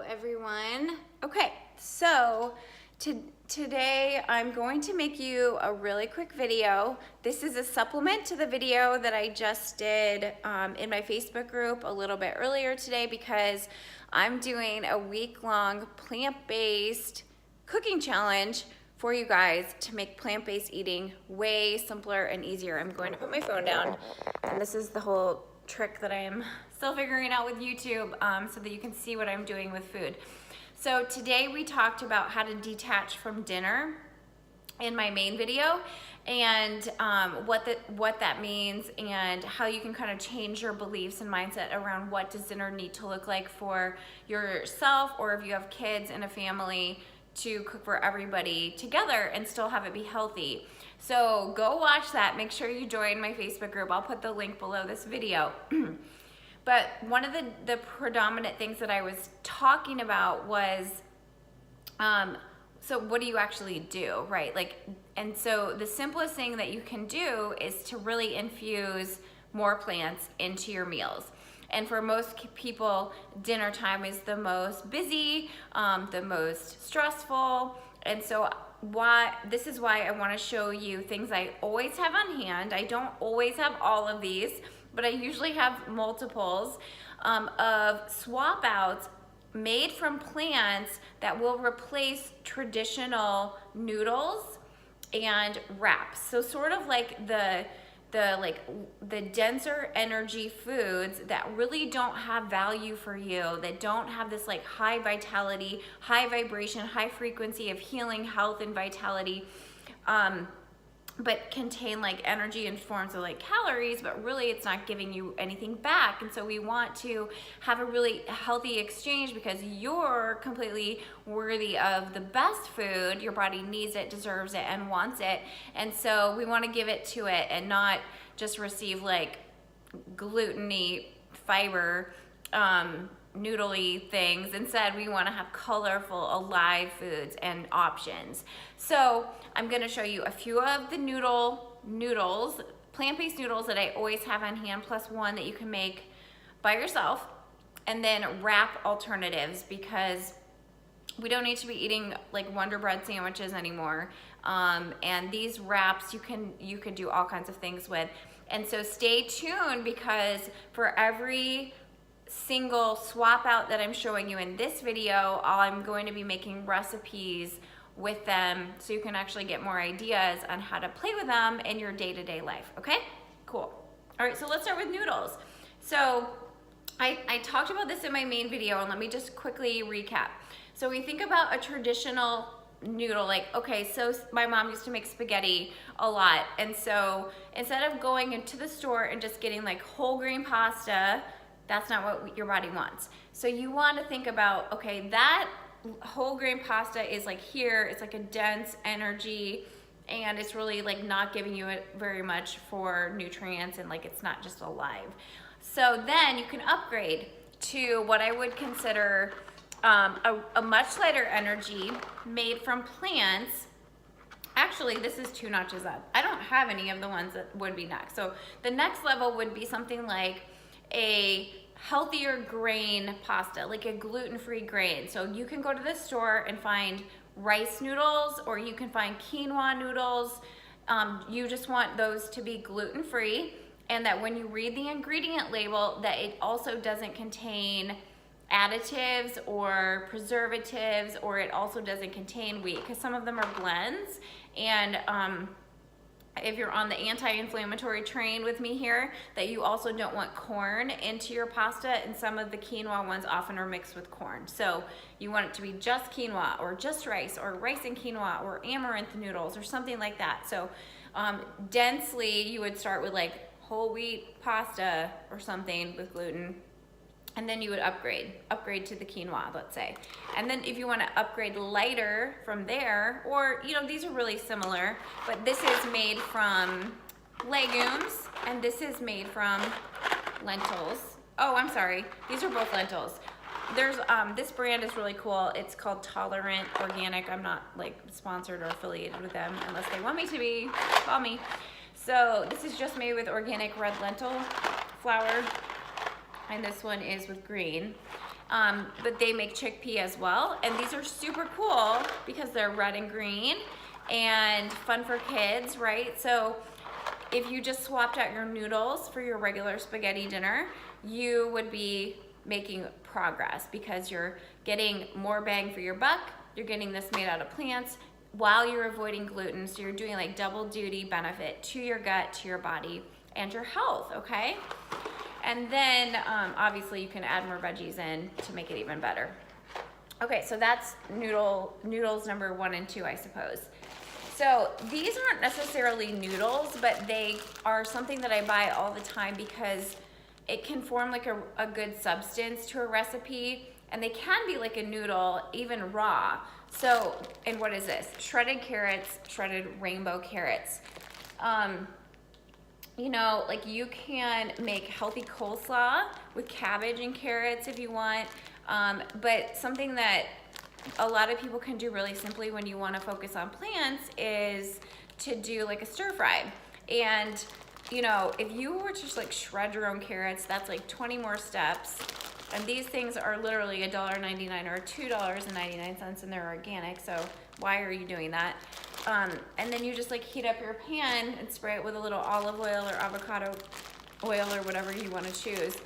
everyone. Okay, so today I'm going to make you a really quick video. This is a supplement to the video that I just did in my Facebook group a little bit earlier today, because I'm doing a week-long plant-based cooking challenge for you guys to make plant-based eating way simpler and easier. I'm going to put my phone down, and this is the whole trick that I am still figuring out with YouTube, so that you can see what I'm doing with food. So today we talked about how to detach from dinner in my main video, and what that means, and how you can kind of change your beliefs and mindset around what does dinner need to look like for yourself, or if you have kids and a family, to cook for everybody together and still have it be healthy. So go watch that. Make sure you join my Facebook group. I'll put the link below this video. But one of the predominant things that I was talking about was, so what do you actually do, right? And so the simplest thing that you can do is to really infuse more plants into your meals. And for most people, dinner time is the most busy, the most stressful. And so this is why I want to show you things I always have on hand. I don't always have all of these, but I usually have multiples of swap outs made from plants that will replace traditional noodles and wraps. So sort of like the denser energy foods that really don't have value for you, that don't have this like high vitality, high vibration, high frequency of healing, health, and vitality, but contain like energy in forms of like calories, but really it's not giving you anything back. And so we want to have a really healthy exchange, because you're completely worthy of the best food. Your body needs it, deserves it, and wants it. And so we want to give it to it and not just receive like gluten-y, fiber, noodly things. Instead, we want to have colorful, alive foods and options. So I'm going to show you a few of the noodles, plant-based noodles that I always have on hand, plus one that you can make by yourself, and then wrap alternatives, because we don't need to be eating like Wonder Bread sandwiches anymore. And these wraps you could do all kinds of things with. And so stay tuned, because for every single swap out that I'm showing you in this video, I'm going to be making recipes with them, so you can actually get more ideas on how to play with them in your day-to-day life. Okay, cool. All right, so let's start with noodles. So I talked about this in my main video, and let me just quickly recap. So we think about a traditional noodle, like, okay, so my mom used to make spaghetti a lot, and so instead of going into the store and just getting like whole grain pasta, that's not what your body wants. So you want to think about, okay, that whole grain pasta is like here, it's like a dense energy, and it's really like not giving you very much for nutrients, and like it's not just alive. So then you can upgrade to what I would consider a much lighter energy made from plants. Actually, this is 2 notches up. I don't have any of the ones that would be next. So the next level would be something like a healthier grain pasta, like a gluten-free grain. So you can go to the store and find rice noodles, or you can find quinoa noodles. You just want those to be gluten-free, and that when you read the ingredient label, that it also doesn't contain additives or preservatives, or it also doesn't contain wheat, because some of them are blends. And if you're on the anti-inflammatory train with me here, that you also don't want corn into your pasta, and some of the quinoa ones often are mixed with corn. So you want it to be just quinoa, or just rice, or rice and quinoa, or amaranth noodles, or something like that. So densely, you would start with like whole wheat pasta or something with gluten, and then you would upgrade to the quinoa, let's say. And then if you want to upgrade lighter from there, or, you know, these are really similar, but this is made from legumes, and this is made from lentils. Oh, I'm sorry, these are both lentils. There's, this brand is really cool. It's called Tolerant Organic. I'm not like sponsored or affiliated with them, unless they want me to be, call me. So this is just made with organic red lentil flour, and this one is with green. but they make chickpea as well. And these are super cool because they're red and green and fun for kids, right? So if you just swapped out your noodles for your regular spaghetti dinner, you would be making progress because you're getting more bang for your buck. You're getting this made out of plants while you're avoiding gluten. So you're doing like double duty benefit to your gut, to your body, and your health, okay? And then obviously you can add more veggies in to make it even better. Okay, so that's noodles number 1 and 2, I suppose. So these aren't necessarily noodles, but they are something that I buy all the time because it can form like a good substance to a recipe, and they can be like a noodle, even raw. So, and what is this? Shredded carrots, shredded rainbow carrots. You know, like you can make healthy coleslaw with cabbage and carrots if you want, but something that a lot of people can do really simply when you want to focus on plants is to do like a stir fry. And you know, if you were to just like shred your own carrots, that's like 20 more steps. And these things are literally $1.99 or $2.99, and they're organic, so why are you doing that? And then you just like heat up your pan and spray it with a little olive oil or avocado oil or whatever you want to choose,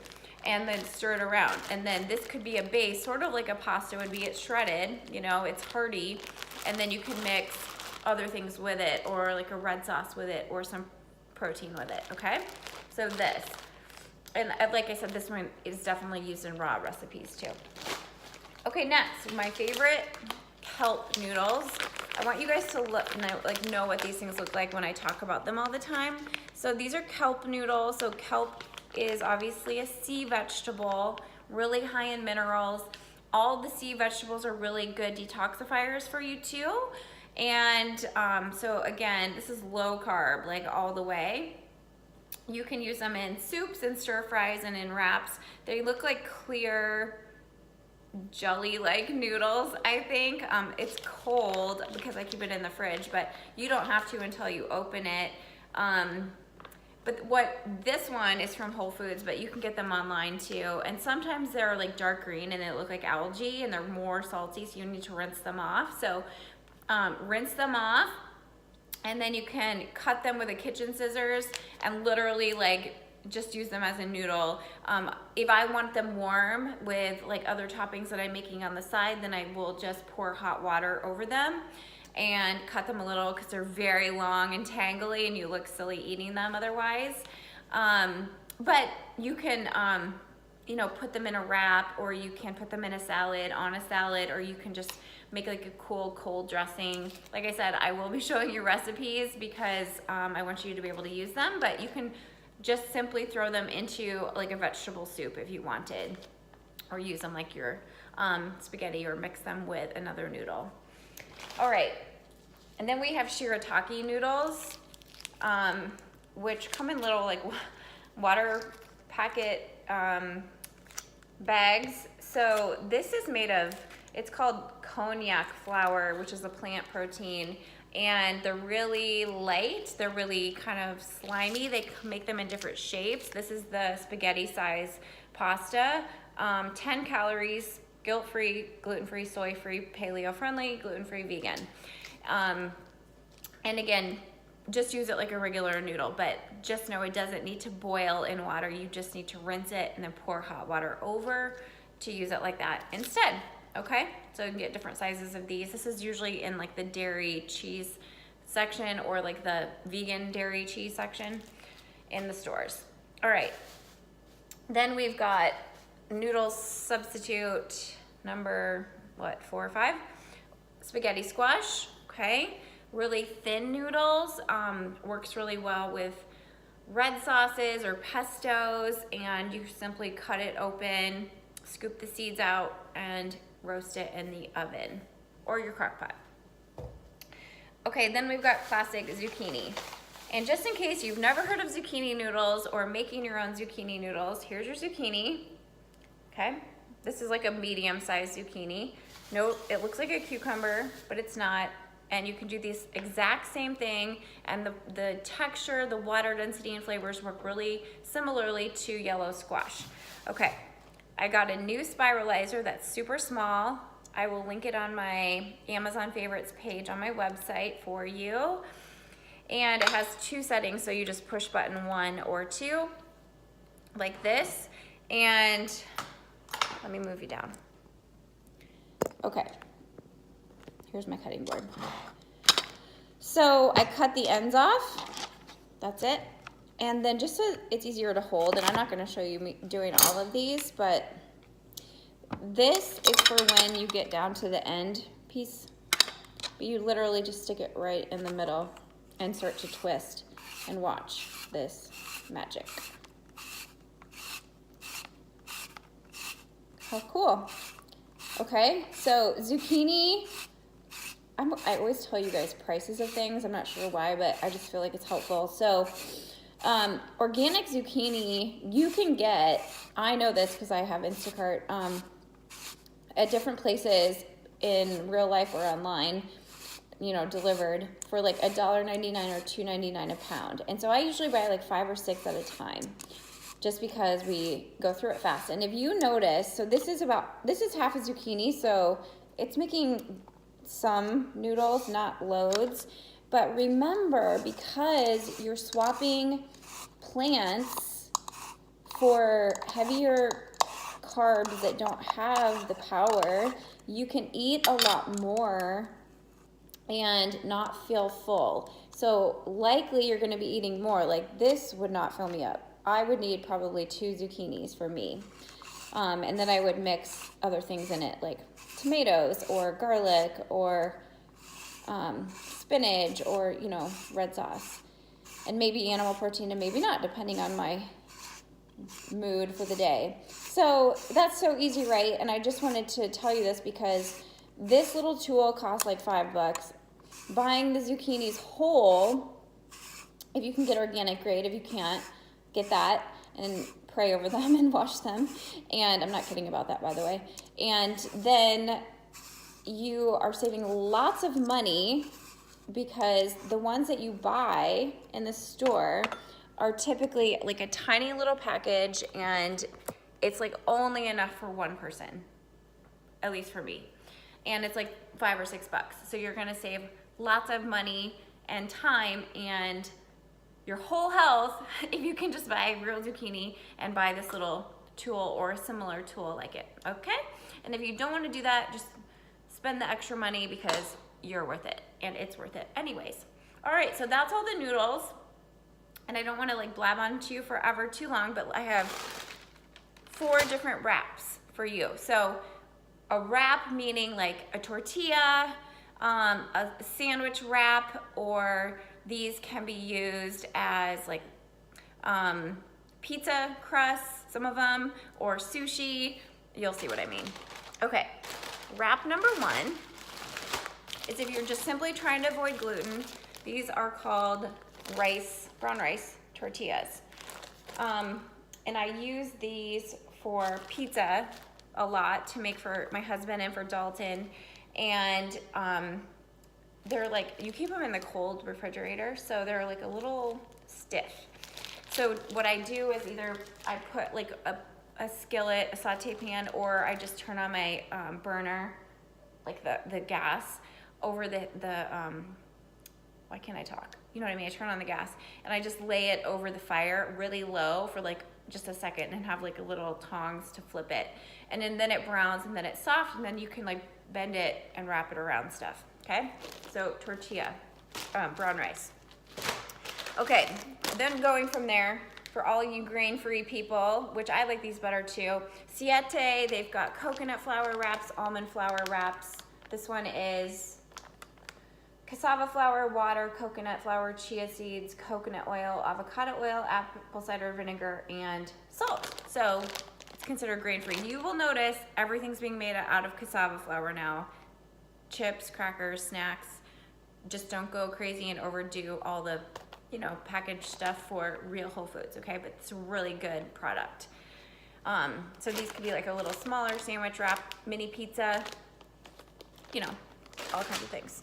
and then stir it around. And then this could be a base, sort of like a pasta would be. It's shredded, you know, it's hearty, and then you can mix other things with it, or like a red sauce with it, or some protein with it, okay? So this, and like I said, this one is definitely used in raw recipes too. Okay, next, my favorite, kelp noodles. I want you guys to know what these things look like when I talk about them all the time. So these are kelp noodles. So kelp is obviously a sea vegetable, really high in minerals. All the sea vegetables are really good detoxifiers for you too. And so again, this is low carb, like all the way. You can use them in soups and stir fries and in wraps. They look like clear jelly-like noodles, I think. It's cold because I keep it in the fridge, but you don't have to until you open it. But this one is from Whole Foods, but you can get them online too. And sometimes they're like dark green and they look like algae and they're more salty, so you need to rinse them off. So rinse them off, and then you can cut them with a kitchen scissors and literally like just use them as a noodle. If I want them warm with like other toppings that I'm making on the side, then I will just pour hot water over them and cut them a little because they're very long and tangly and you look silly eating them otherwise. But you can, you know, put them in a wrap, or you can put them in a salad, on a salad, or you can just make like a cool cold dressing. Like I said, I will be showing you recipes because I want you to be able to use them, but you can just simply throw them into like a vegetable soup if you wanted, or use them like your spaghetti, or mix them with another noodle. All right, and then we have shirataki noodles, which come in little like water packet bags. So this is made of, it's called cognac flour, which is a plant protein, and they're really light. They're really kind of slimy. They make them in different shapes. This is the spaghetti size pasta. 10 calories, guilt-free, gluten-free, soy-free, paleo-friendly, gluten-free, vegan. And again, just use it like a regular noodle, but just know it doesn't need to boil in water. You just need to rinse it and then pour hot water over to use it like that instead. Okay, so you can get different sizes of these. This is usually in like the dairy cheese section, or like the vegan dairy cheese section in the stores. All right, then we've got noodle substitute number, 4 or 5? Spaghetti squash, okay. Really thin noodles, works really well with red sauces or pestos, and you simply cut it open, scoop the seeds out, and roast it in the oven or your crock pot. Okay, then we've got classic zucchini. And just in case you've never heard of zucchini noodles or making your own zucchini noodles, here's your zucchini, okay? This is like a medium-sized zucchini. No, it looks like a cucumber, but it's not. And you can do this exact same thing, and the texture, the water density, and flavors work really similarly to yellow squash. Okay, I got a new spiralizer that's super small. I will link it on my Amazon favorites page on my website for you. And it has 2 settings, so you just push button 1 or 2, like this. And let me move you down. Okay, here's my cutting board. So I cut the ends off, that's it. And then just so it's easier to hold, and I'm not gonna show you me doing all of these, but this is for when you get down to the end piece. You literally just stick it right in the middle and start to twist and watch this magic. How cool. Okay, so zucchini, I always tell you guys prices of things. I'm not sure why, but I just feel like it's helpful. So organic zucchini, you can get, I know this because I have Instacart, at different places in real life or online, you know, delivered for like $1.99 or $2.99 a pound. And so I usually buy like 5 or 6 at a time, just because we go through it fast. And if you notice, so this is half a zucchini, so it's making some noodles, not loads. But remember, because you're swapping plants for heavier carbs that don't have the power, you can eat a lot more and not feel full. So likely you're gonna be eating more. Like this would not fill me up. I would need probably 2 zucchinis for me. And then I would mix other things in it, like tomatoes or garlic or spinach or, you know, red sauce. And maybe animal protein and maybe not, depending on my mood for the day. So that's so easy, right? And I just wanted to tell you this because this little tool costs like $5. Buying the zucchinis whole, if you can get organic, great. If you can't, get that and pray over them and wash them. And I'm not kidding about that, by the way. And then you are saving lots of money because the ones that you buy in the store are typically like a tiny little package, and it's like only enough for one person, at least for me. And it's like $5 or $6. So you're gonna save lots of money and time and your whole health if you can just buy real zucchini and buy this little tool or a similar tool like it, okay? And if you don't wanna do that, just spend the extra money because you're worth it and it's worth it anyways. All right, so that's all the noodles. And I don't wanna like blab on to you forever too long, but I have 4 different wraps for you. So a wrap meaning like a tortilla, a sandwich wrap, or these can be used as like pizza crusts, some of them, or sushi. You'll see what I mean. Okay, wrap number 1 is if you're just simply trying to avoid gluten. These are called brown rice tortillas. And I use these for pizza a lot to make for my husband and for Dalton. And they're like, you keep them in the cold refrigerator, so they're like a little stiff. So what I do is either I put like a skillet, a saute pan, or I just turn on my burner, like the gas, over the why can't I talk? You know what I mean? I turn on the gas and I just lay it over the fire really low for like just a second and have like a little tongs to flip it. And then it browns and then it's soft, and then you can like bend it and wrap it around stuff, okay? So tortilla, brown rice. Okay, then going from there, for all you grain-free people, which I like these better too, Siete, they've got coconut flour wraps, almond flour wraps. This one is cassava flour, water, coconut flour, chia seeds, coconut oil, avocado oil, apple cider vinegar, and salt. So it's considered grain-free. You will notice everything's being made out of cassava flour now. Chips, crackers, snacks. Just don't go crazy and overdo all the, you know, packaged stuff for real Whole Foods, okay? But it's a really good product. So these could be like a little smaller sandwich wrap, mini pizza, you know, all kinds of things.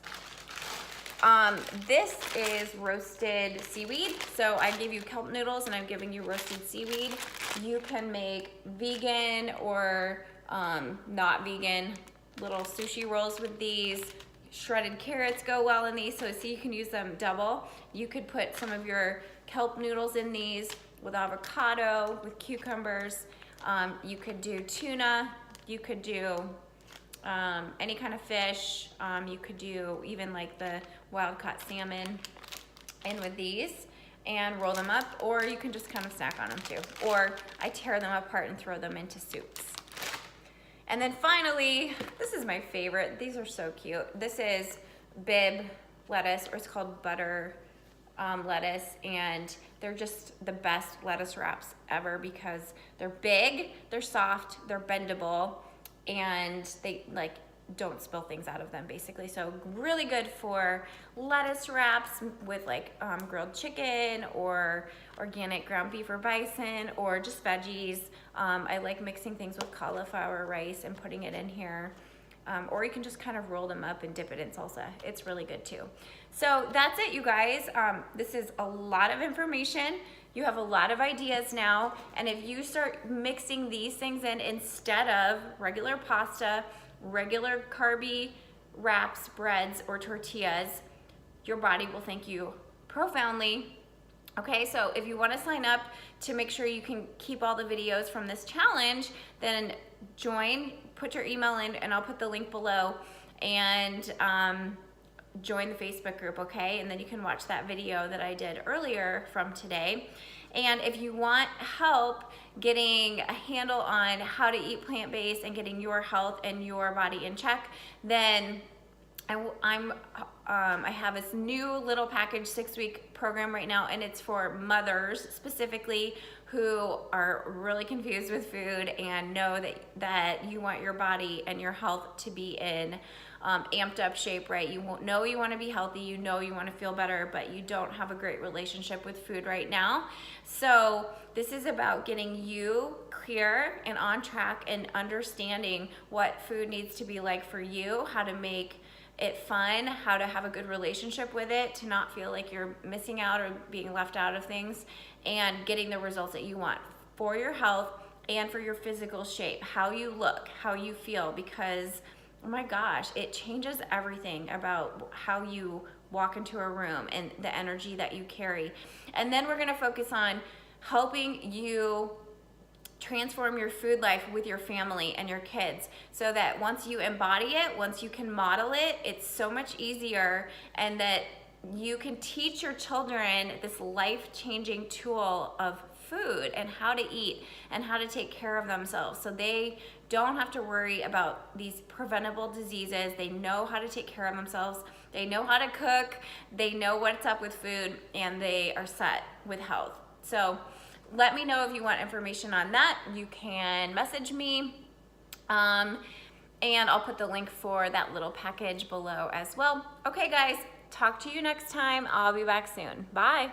This is roasted seaweed. So I gave you kelp noodles and I'm giving you roasted seaweed. You can make vegan or not vegan little sushi rolls with these. Shredded carrots go well in these, so you can use them double. You could put some of your kelp noodles in these with avocado, with cucumbers. You could do tuna. You could do any kind of fish. You could do even like the wild caught salmon in with these and roll them up, or you can just kind of snack on them too. Or I tear them apart and throw them into soups. And then finally, this is my favorite. These are so cute. This is Bibb lettuce, or it's called butter lettuce, and they're just the best lettuce wraps ever because they're big, they're soft, they're bendable, and they like don't spill things out of them basically. So really good for lettuce wraps with like grilled chicken or organic ground beef or bison or just veggies. I like mixing things with cauliflower rice and putting it in here. Or you can just kind of roll them up and dip it in salsa. It's really good too. So that's it, you guys. This is a lot of information. You have a lot of ideas now. And if you start mixing these things in instead of regular pasta, regular carby wraps, breads, or tortillas, your body will thank you profoundly. Okay, so if you want to sign up to make sure you can keep all the videos from this challenge, then join, put your email in, and I'll put the link below, and join the Facebook group, okay? And then you can watch that video that I did earlier from today. And if you want help getting a handle on how to eat plant-based and getting your health and your body in check, then I have this new little package 6-week program right now, and it's for mothers specifically who are really confused with food and know that you want your body and your health to be in amped up shape, right? You know you want to be healthy, you know you want to feel better, but you don't have a great relationship with food right now. So this is about getting you clear and on track and understanding what food needs to be like for you, how to make it fun, how to have a good relationship with it, to not feel like you're missing out or being left out of things, and getting the results that you want for your health and for your physical shape, how you look, how you feel, because oh my gosh, it changes everything about how you walk into a room and the energy that you carry. And then we're gonna focus on helping you transform your food life with your family and your kids, so that once you embody it, once you can model it, it's so much easier, and that you can teach your children this life-changing tool of food and how to eat and how to take care of themselves, so they don't have to worry about these preventable diseases. They know how to take care of themselves, they know how to cook, they know what's up with food, and they are set with health. So let me know if you want information on that. You can message me, and I'll put the link for that little package below as well. Okay guys, talk to you next time. I'll be back soon. Bye.